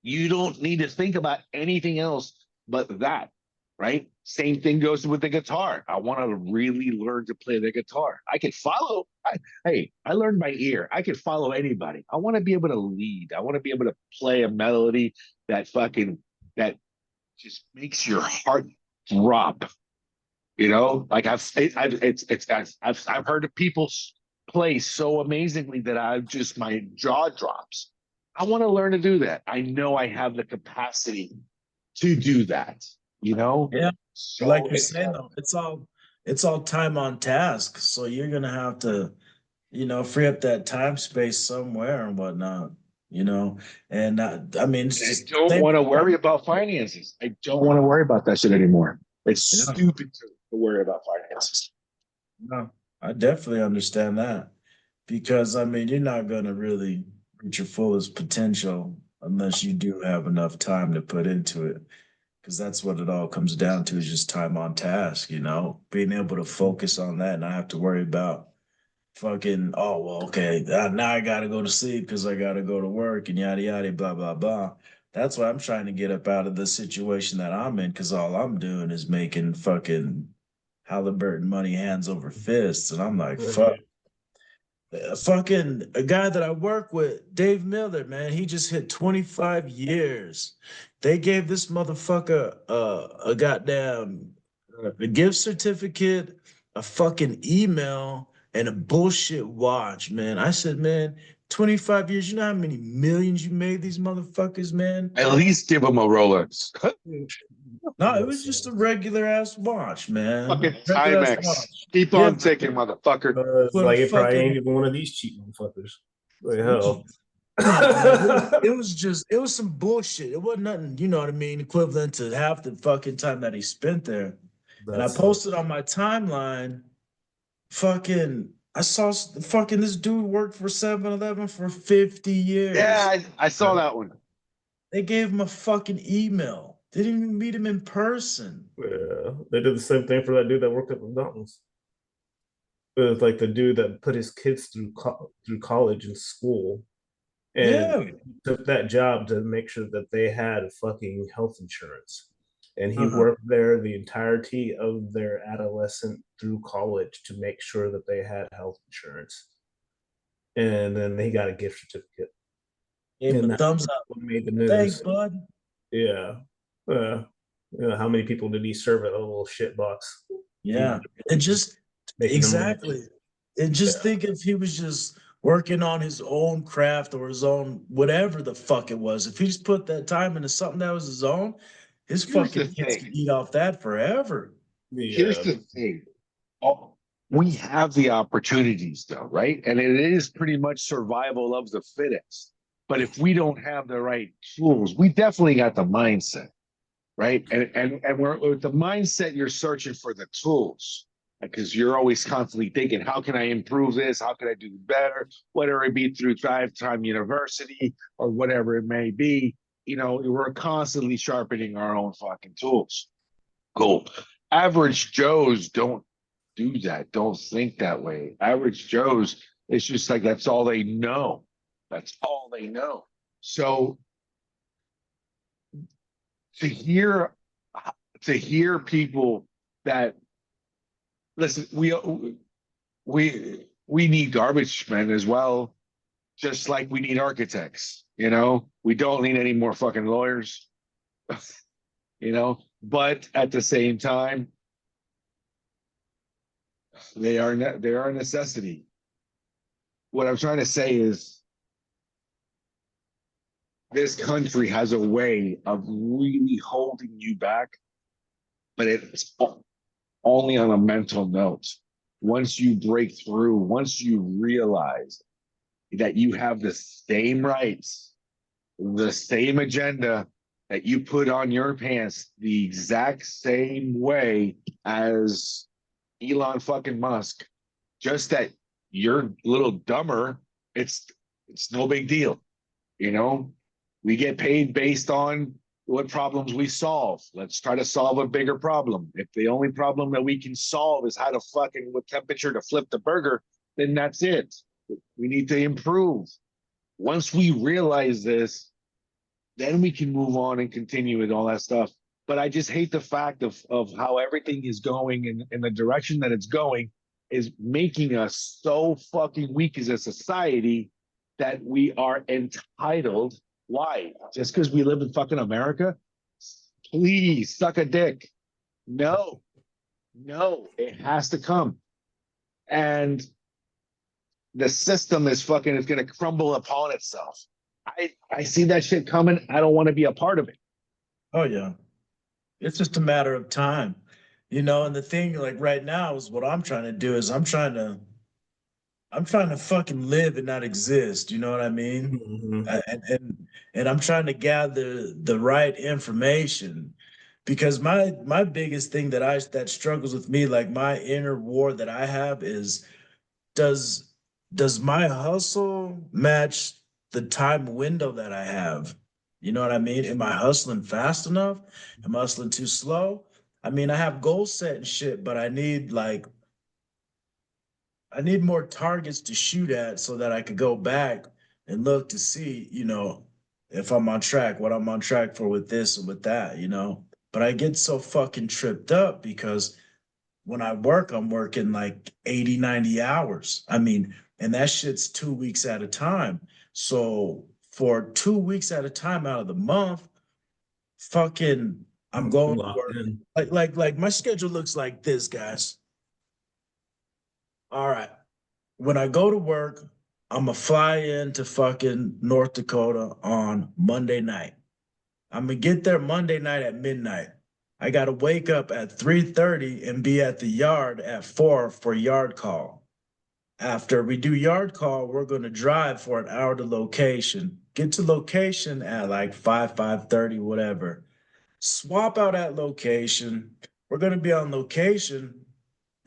You don't need to think about anything else but that, right? Same thing goes with the guitar. I want to really learn to play the guitar. I can follow. Hey, I learned by ear. I can follow anybody. I want to be able to lead. I want to be able to play a melody that just makes your heart drop. Like I've heard of people play so amazingly that my jaw drops. I want to learn to do that. I know I have the capacity to do that. Yeah. Like So you're saying though, it's all time on task. So you're gonna have to, free up that time space somewhere and whatnot, you know. And I mean it's I just don't same want to worry about finances. I don't want to worry about that shit anymore. It's yeah, stupid to worry about finances. no, I definitely understand that. Because I mean you're not gonna really reach your fullest potential unless you do have enough time to put into it. Because that's what it all comes down to is just time on task, being able to focus on that and not have to worry about fucking, oh, well, okay, now I got to go to sleep because I got to go to work and yada, yada, blah, blah, blah. That's why I'm trying to get up out of the situation that I'm in because all I'm doing is making fucking Halliburton money hands over fists. And I'm like, fuck. Fucking a guy that I work with, Dave Miller, man, he just hit 25 years. They gave this motherfucker a goddamn a gift certificate, a fucking email, and a bullshit watch, man. I said, man, 25 years, you know how many millions you made these motherfuckers, man? At least give them a Rolex. No, it was just a regular ass watch, man. Fucking Regular ass Timex. watch. Keep Yeah, on ticking, motherfucker. It's but a like it probably ain't fucking even one of these cheap motherfuckers. Like it was hell. no, man, it was some bullshit. It wasn't nothing, you know what I mean, equivalent to half the fucking time that he spent there. And I That's posted on my timeline, fucking, I saw fucking this dude worked for 7-Eleven for 50 Yeah, years. I saw that one. They gave him a fucking email. They didn't even meet him in person. yeah. They did the same thing for that dude that worked at McDonald's. It was like the dude that put his kids through college and school, and Yeah. took that job to make sure that they had fucking health insurance. And he Uh-huh. worked there the entirety of their adolescent through college to make sure that they had health insurance. And then he got a gift certificate. Gave him And a that thumbs up. made the Thanks, news. bud. Yeah. How many people did he serve at a little shit box? Yeah. And just Making them money. exactly. And just Yeah. think if he was just working on his own craft or his own whatever the fuck it was, if he just put that time into something that was his own, his Here's the fucking kids could thing. eat off that forever. Here's Yeah. the thing. Oh, we have the opportunities though, right? And it is pretty much survival of the fittest. But if we don't have the right tools, we definitely got the mindset, right? And we're with the mindset, you're searching for the tools because you're always constantly thinking, how can I improve this? How can I do better? Whether it be through Drive Time University or whatever it may be, we're constantly sharpening our own fucking tools. Cool. Average Joes don't do that, don't think that way. Average Joes, it's just like that's all they know. That's all they know. So to hear people that listen, we need garbage men as well, just like we need architects. We don't need any more fucking lawyers. But at the same time, they are a necessity. What I'm trying to say is this country has a way of really holding you back, but it's only on a mental note. Once you break through, once you realize that you have the same rights, the same agenda that you put on your pants the exact same way as Elon fucking Musk, just that you're a little dumber, it's no big deal. We get paid based on what problems we solve. Let's try to solve a bigger problem. If the only problem that we can solve is how to fucking what temperature to flip the burger, then that's it. We need to improve. Once we realize this, then we can move on and continue with all that stuff. But I just hate the fact of how everything is going in the direction that it's going is making us so fucking weak as a society that we are entitled. Why? Just because we live in fucking America? Please suck a dick. No, it has to come. And the system is going to crumble upon itself. I see that shit coming. I don't want to be a part of it. Oh yeah. It's just a matter of time. And the thing like right now is what I'm trying to do is I'm trying to fucking live and not exist. You know what I mean? Mhm. And I'm trying to gather the right information because my biggest thing that struggles with me, like my inner war that I have is does my hustle match the time window that I have? You know what I mean? Am I hustling fast enough? Am I hustling too slow? I mean, I have goals set and shit, but I need more targets to shoot at so that I could go back and look to see, if I'm on track, what I'm on track for with this and with that. But I get so fucking tripped up because when I work, I'm working like 80, 90 hours. I mean, and that shit's 2 weeks at a time. So for 2 weeks at a time out of the month, fucking I'm going to Locked work. in. Like my schedule looks like this, guys. All right. When I go to work, I'm gonna fly into fucking North Dakota on Monday night. I'm gonna get there Monday night at midnight. I gotta wake up at 3:30 and be at the yard at 4 for yard call. After we do yard call, we're gonna drive for an hour to location. Get to location at like 5:30, whatever. Swap out at location. We're gonna be on location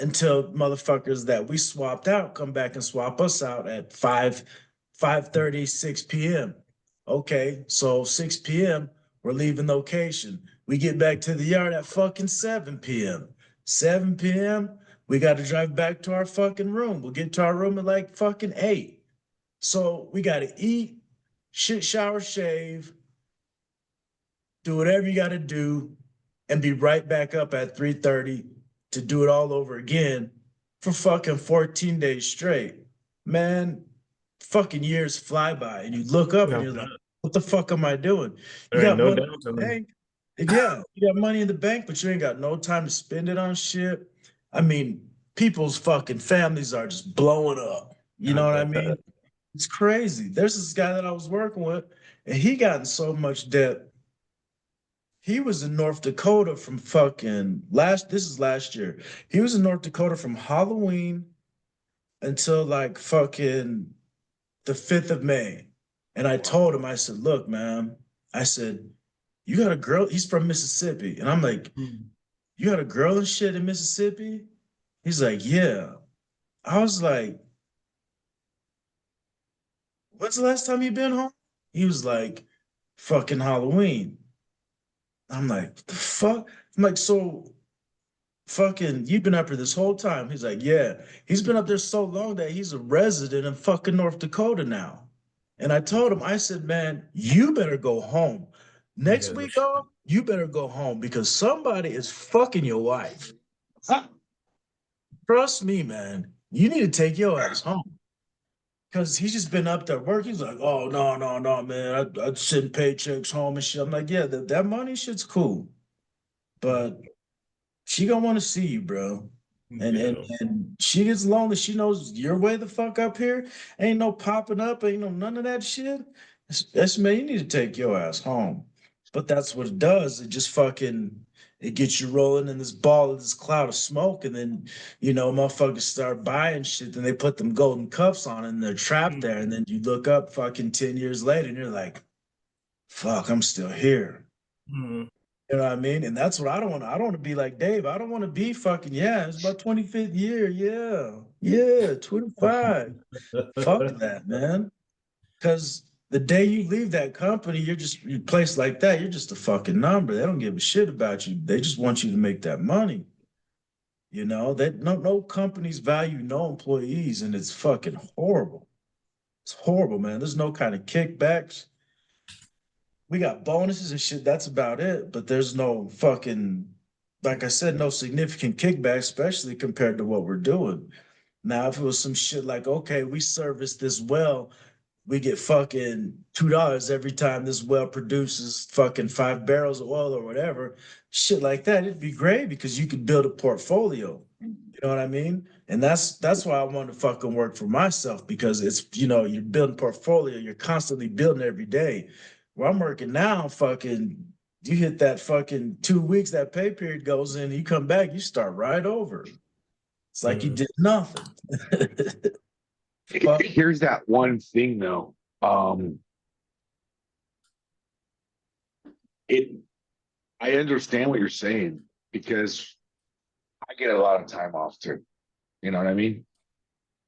until motherfuckers that we swapped out come back and swap us out at 5:30, 6 p.m. Okay, so 6 p.m. we're leaving location. We get back to the yard at fucking 7 p.m. 7 p.m. we got to drive back to our fucking room. We'll get to our room at like fucking 8. So we got to eat, shit, shower, shave, do whatever you got to do, and be right back up at 3:30 to do it all over again for fucking 14 days straight. Man, fucking years fly by and you look up and No, you're like, what the fuck am I doing? You there ain't got no money in the downtime. bank. Yeah, you got money in the bank, but you ain't got no time to spend it on shit. I mean, people's fucking families are just blowing up. You I know what I bet mean? that. It's crazy. There's this guy that I was working with, and he got in so much debt. He was in North Dakota from fucking this is last year. He was in North Dakota from Halloween until like fucking the 5th of May. And I told him, I said, look, man, I said, you got a girl, he's from Mississippi. And I'm like, you got a girl and shit in Mississippi? He's like, yeah. I was like, when's the last time you been home? He was like, fucking Halloween. I'm like, what the fuck? I'm like, so fucking, you've been up here this whole time. He's like, yeah. He's been up there so long that he's a resident in fucking North Dakota now. And I told him, I said, man, you better go home. Next week off, you better go home because somebody is fucking your wife. Trust me, man. You need to take your ass home. Because he's just been up there working. He's like, oh, no, no, no, man. I'd send paychecks home and shit. I'm like, yeah, that money shit's cool. But she gonna want to see you, bro. And she gets lonely. She knows you're way the fuck up here. Ain't no popping up, ain't no none of that shit. That's man, you need to take your ass home. But that's what it does. It just fucking it gets you rolling in this ball of this cloud of smoke, and then motherfuckers start buying shit, then they put them golden cuffs on and they're trapped there. And then you look up fucking 10 years later and you're like, fuck, I'm still here. You know what I mean? And that's what I don't want. I don't want to be like Dave. I don't want to be fucking, yeah, it's my 25th year. Yeah. Yeah, 25. Fuck that, man. Because the day you leave that company, you're placed like that. You're just a fucking number. They don't give a shit about you. They just want you to make that money. No companies value no employees, and it's fucking horrible. It's horrible, man. There's no kind of kickbacks. We got bonuses and shit. That's about it. But there's no fucking, like I said, no significant kickback, especially compared to what we're doing. Now, if it was some shit like, okay, we service this well, we get fucking $2 every time this well produces fucking 5 barrels of oil or whatever, shit like that, it'd be great because you could build a portfolio. You know what I mean? And that's why I want to fucking work for myself because it's, you're building portfolio, you're constantly building every day. Where I'm working now, fucking, you hit that fucking 2 weeks, that pay period goes in, you come back, you start right over. It's like you did nothing. Here's that one thing though. I understand what you're saying because I get a lot of time off too. You know what I mean?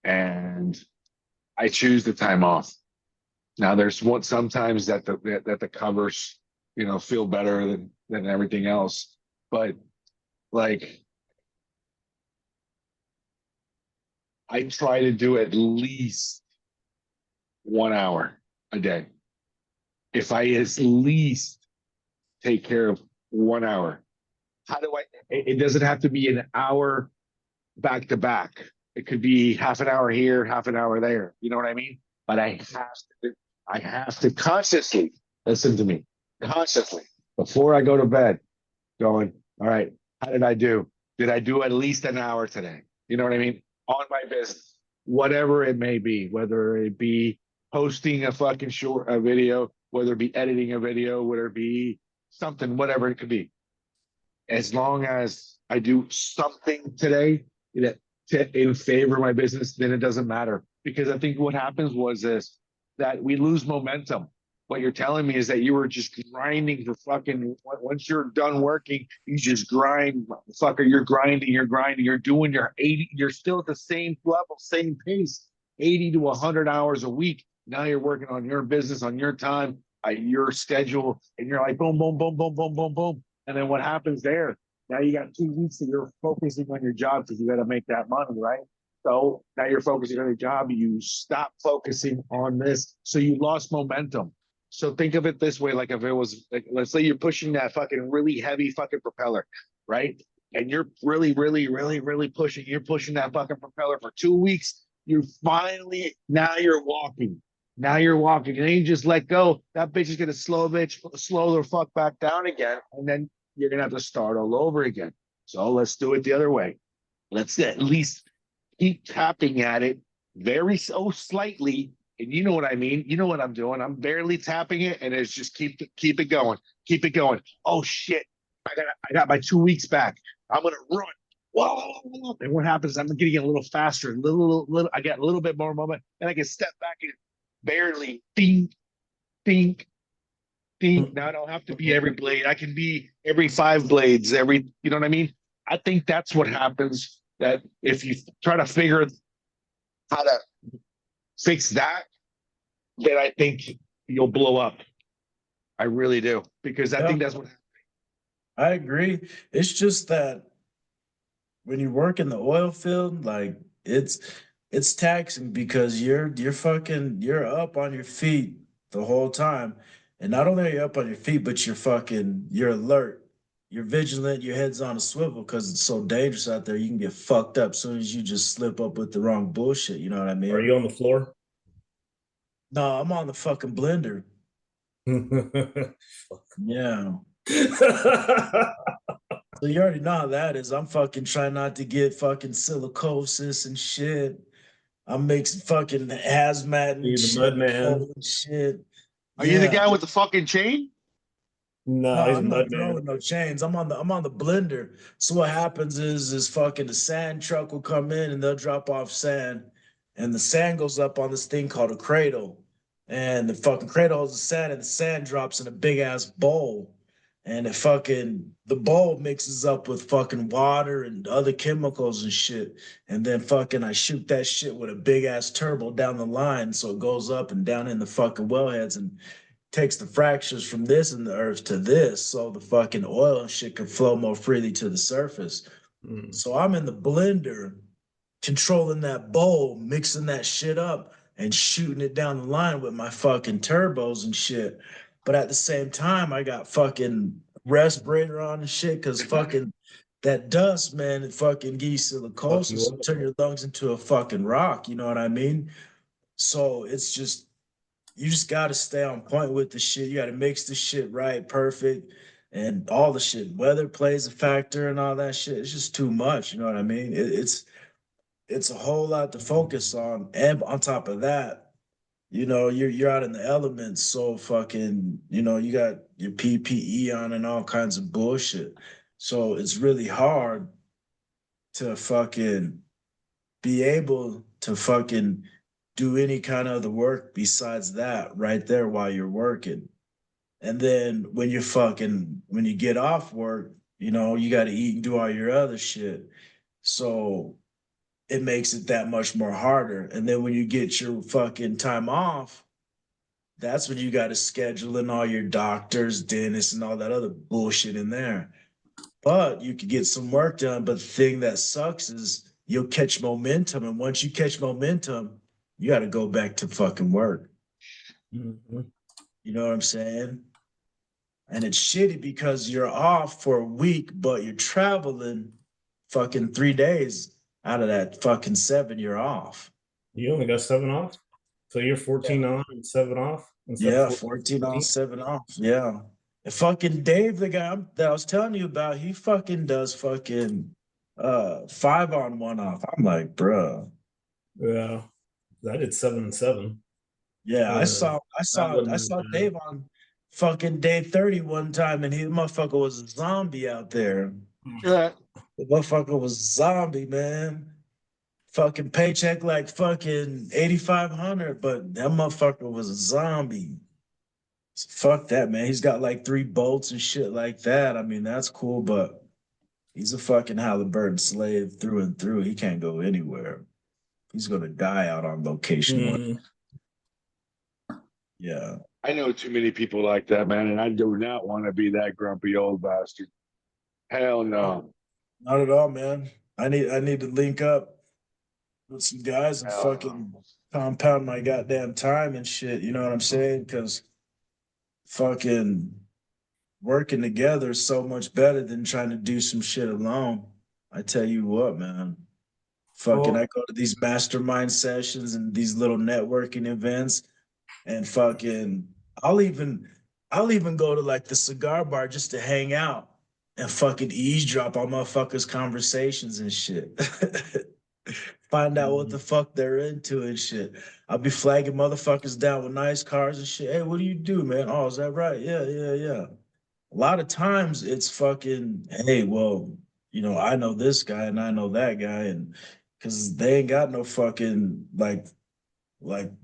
And I choose the time off. Now there's sometimes that the covers, feel better than everything else. But like I try to do at least 1 hour a day. If I at least take care of 1 hour, it doesn't have to be an hour back to back. It could be half an hour here, half an hour there. You know what I mean? But I have to consciously listen to me consciously before I go to bed going, all right, how did I do? Did I do at least an hour today? You know what I mean? On my business, whatever it may be, whether it be posting a fucking a video, whether it be editing a video, whether it be something, whatever it could be. As long as I do something today in favor of my business, then it doesn't matter. Because I think what happens was this, that we lose momentum. What you're telling me is that you were just grinding for fucking, once you're done working, you just grind, fucker, you're grinding, you're doing your 80, you're still at the same level, same pace, 80 to 100 hours a week. Now you're working on your business, on your time, your schedule, and you're like, boom, boom, boom, boom, boom, boom, boom. And then what happens there? Now you got 2 weeks that you're focusing on your job because you got to make that money, right? So now you're focusing on your job. You stop focusing on this. So you lost momentum. So think of it this way, like if it was, like, let's say you're pushing that fucking really heavy fucking propeller, right? And you're really, really, really, really pushing, you're pushing that fucking propeller for 2 weeks. Now you're walking. Now you're walking. And then you just let go. That bitch is going to slow the fuck back down again. And then you're going to have to start all over again. So let's do it the other way. Let's at least keep tapping at it very slightly. And you know what I mean? You know what I'm doing? I'm barely tapping it, and it's just keep it going. Keep it going. Oh shit. I got my 2 weeks back. I'm gonna run. Whoa. And what happens? I'm getting a little faster, little I get a little bit more moment, and I can step back and barely ding, think, Now I don't have to be every blade. I can be every 5 blades, you know what I mean? I think that's what happens. That if you try to figure how to fix that, then I think you'll blow up. I really do. Because I Yeah, think that's what I agree. It's just that when you work in the oil field, like it's taxing because you're up on your feet the whole time. And not only are you up on your feet, but you're alert. You're vigilant, your head's on a swivel because it's so dangerous out there. You can get fucked up as soon as you just slip up with the wrong bullshit. You know what I Are mean? you on the floor? No, I'm on the fucking blender. Yeah. So you already know how that is. I'm fucking trying not to get fucking silicosis and shit. I'm mixing fucking hazmat and You the shit, mud man? and shit. Are you the Yeah. guy with the fucking chain? No, No, he's a I'm not mud man. throwing no chains. I'm on the blender. So what happens is fucking the sand truck will come in and they'll drop off sand, and the sand goes up on this thing called a cradle, and the fucking cradle holds the sand, and the sand drops in a big ass bowl, and the bowl mixes up with fucking water and other chemicals and shit, and then fucking I shoot that shit with a big ass turbo down the line, so it goes up and down in the fucking wellheads and takes the fractures from this in the earth to this so the fucking oil and shit can flow more freely to the surface. Mm. So I'm in the blender controlling that bowl, mixing that shit up and shooting it down the line with my fucking turbos and shit. But at the same time, I got fucking respirator on and shit because fucking that dust, man, it fucking gives you Fuck you silicosis and up. turn your lungs into a fucking rock. You know what I mean? So it's just you just got to stay on point with the shit. You got to mix the shit right, perfect, and all the shit. Weather plays a factor and all that shit. It's just too much. You know what I mean? It's a whole lot to focus on, and on top of that, you're out in the elements, so fucking you got your PPE on and all kinds of bullshit. So it's really hard to fucking be able to fucking do any kind of the work besides that right there while you're working. And then when you get off work, you got to eat and do all your other shit. So it makes it that much more harder. And then when you get your fucking time off, that's when you got to schedule in all your doctors, dentists, and all that other bullshit in there. But you could get some work done. But the thing that sucks is you'll catch momentum. And once you catch momentum, you got to go back to fucking work. Mhm. You know what I'm saying? And it's shitty because you're off for a week, but you're traveling fucking 3 days out of that fucking 7 you're off. You only got 7 off, so you're 14 on and 7 off instead of Yeah, 14. 14 on, 7 off. Yeah. And fucking Dave, the guy that I was telling you about, he fucking does fucking 5 on, 1 off. I'm like, bruh. Yeah, I did 7 and 7. Yeah, I Uh, saw I that saw I wasn't saw bad. Dave on fucking day 30 one time, and he motherfucker was a zombie out there. Yeah. The motherfucker was zombie, man. Fucking paycheck like fucking 8,500, but that motherfucker was a zombie. So fuck that, man. He's got like 3 bolts and shit like that. I mean, that's cool, but he's a fucking Halliburton slave through and through. He can't go anywhere. He's gonna die out on location one. Mm. Yeah. I know too many people like that, man, and I do not want to be that grumpy old bastard. Hell no. Not at all, man. I need to link up with some guys and Hell fucking no. compound my goddamn time and shit. You know what I'm saying? Because fucking working together is so much better than trying to do some shit alone. I tell you what, man. Fucking, I Well, go to these mastermind sessions and these little networking events, and fucking, I'll even, I'll even go to like the cigar bar just to hang out and fucking eavesdrop on motherfuckers' conversations and shit. Find out what the fuck they're into and shit. I'll be flagging motherfuckers down with nice cars and shit. Hey, what do you do, man? Oh, is that right? Yeah, yeah, yeah. A lot of times it's fucking, hey, well, I know this guy and I know that guy, and because they ain't got no fucking like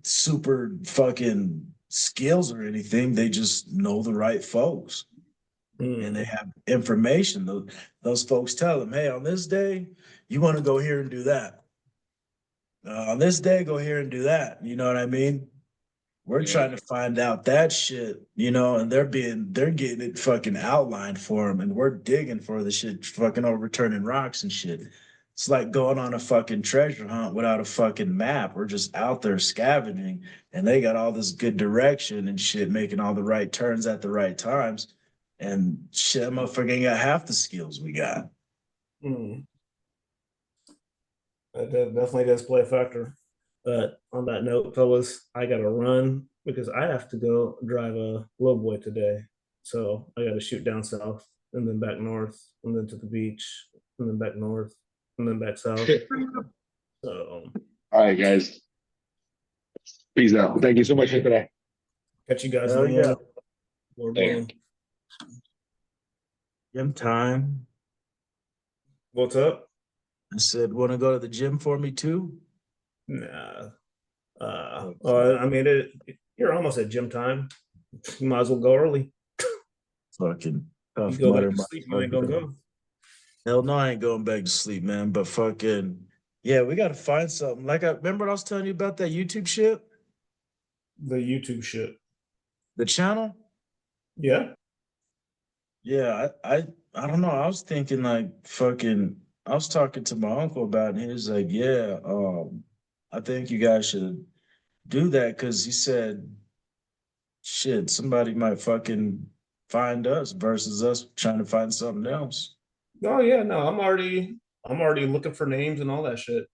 super fucking skills or anything. They just know the right folks and they have information. Those folks tell them, hey, on this day, you want to go here and do that. On this day, go here and do that. You know what I mean? We're Yeah. trying to find out that shit, and they're getting it fucking outlined for them, and we're digging for the shit, fucking overturning rocks and shit. It's like going on a fucking treasure hunt without a fucking map. We're just out there scavenging, and they got all this good direction and shit, making all the right turns at the right times. And shit, that motherfucker ain't got half the skills we got. That definitely does play a factor. But on that note, fellas, I gotta run because I have to go drive a lowboy today. So I gotta shoot down south and then back north and then to the beach and then back north and then back south. So All right, guys. Peace out. Thank you so much for today. catch you guys Hell in the yeah. morning. Lord Later. willing. Gym time. What's up? I said, want to go to the gym for me too? Nah. I mean, you're almost at gym time. You might as well go early. Fucking You tough go mutter. back to sleep, you ain't gonna go. Hell no, I ain't going back to sleep, man. But fucking, yeah, we got to find something. Like, I remember what I was telling you about that YouTube shit, The YouTube shit. the channel. Yeah. Yeah, I don't know. I was thinking like fucking. I was talking to my uncle about it, and he was like, "Yeah, I think you guys should do that," because he said, "Shit, somebody might fucking find us versus us trying to find something else." Oh yeah, no, I'm already looking for names and all that shit.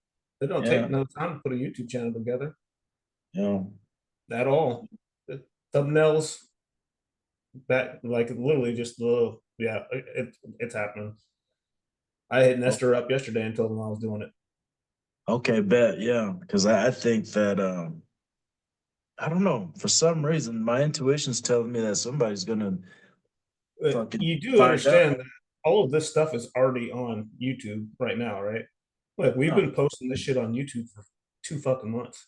It don't Yeah, take no time to put a YouTube channel together you know. at all. The thumbnails, that like literally just it's happening. I hit Nestor up yesterday and told him I was doing it. Okay, bet, yeah, because I think that I don't know, for some reason my intuition's telling me that somebody's gonna But fucking you do find out. understand that all of this stuff is already on YouTube right now, right? Like we've Oh. been posting this shit on YouTube for 2 fucking months.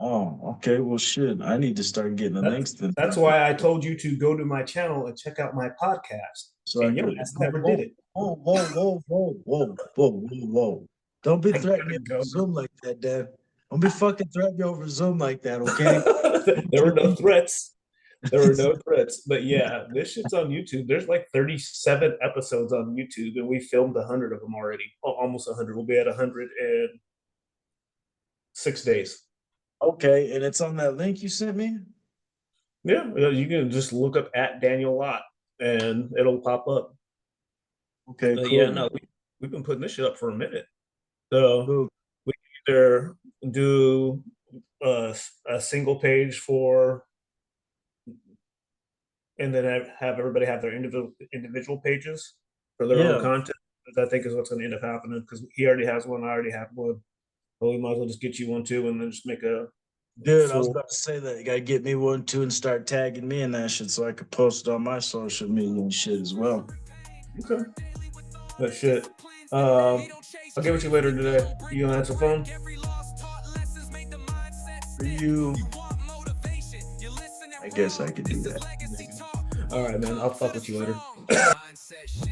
Oh, okay, well shit, I need to start getting the links then. That's why I told you to go to my channel and check out my podcast. So I And your could ass never did it. Whoa, whoa, whoa, whoa, whoa, whoa, whoa, whoa. Don't be I threatening me gotta over go. Zoom like that, Dad. Don't be fucking threatening me over Zoom like that, okay? There were no threats. There were no threats. But yeah, this shit's on YouTube. There's like 37 episodes on YouTube, and we filmed 100 of them already. Oh, almost 100. We'll be at 100 in 6 days. Okay, and it's on that link you sent me? Yeah, you can just look up at Daniel Lott, and it'll pop up. Okay, cool. Yeah, no, we've been putting this shit up for a minute. So Cool. we either do a single page for, and then have everybody have their individual pages for their own Yeah. content. I think is what's going to end up happening because he already has one. I already have one. But we might as well just get you one too, and then just make a Dude, I was full. about to say that you gotta get me one too and start tagging me in that shit so I could post it on my social media and shit as well. Okay. That shit. I'll get with you later today. You gonna answer the phone? For you, I guess I could do that. All right, man. I'll fuck with you later. Mindset shift.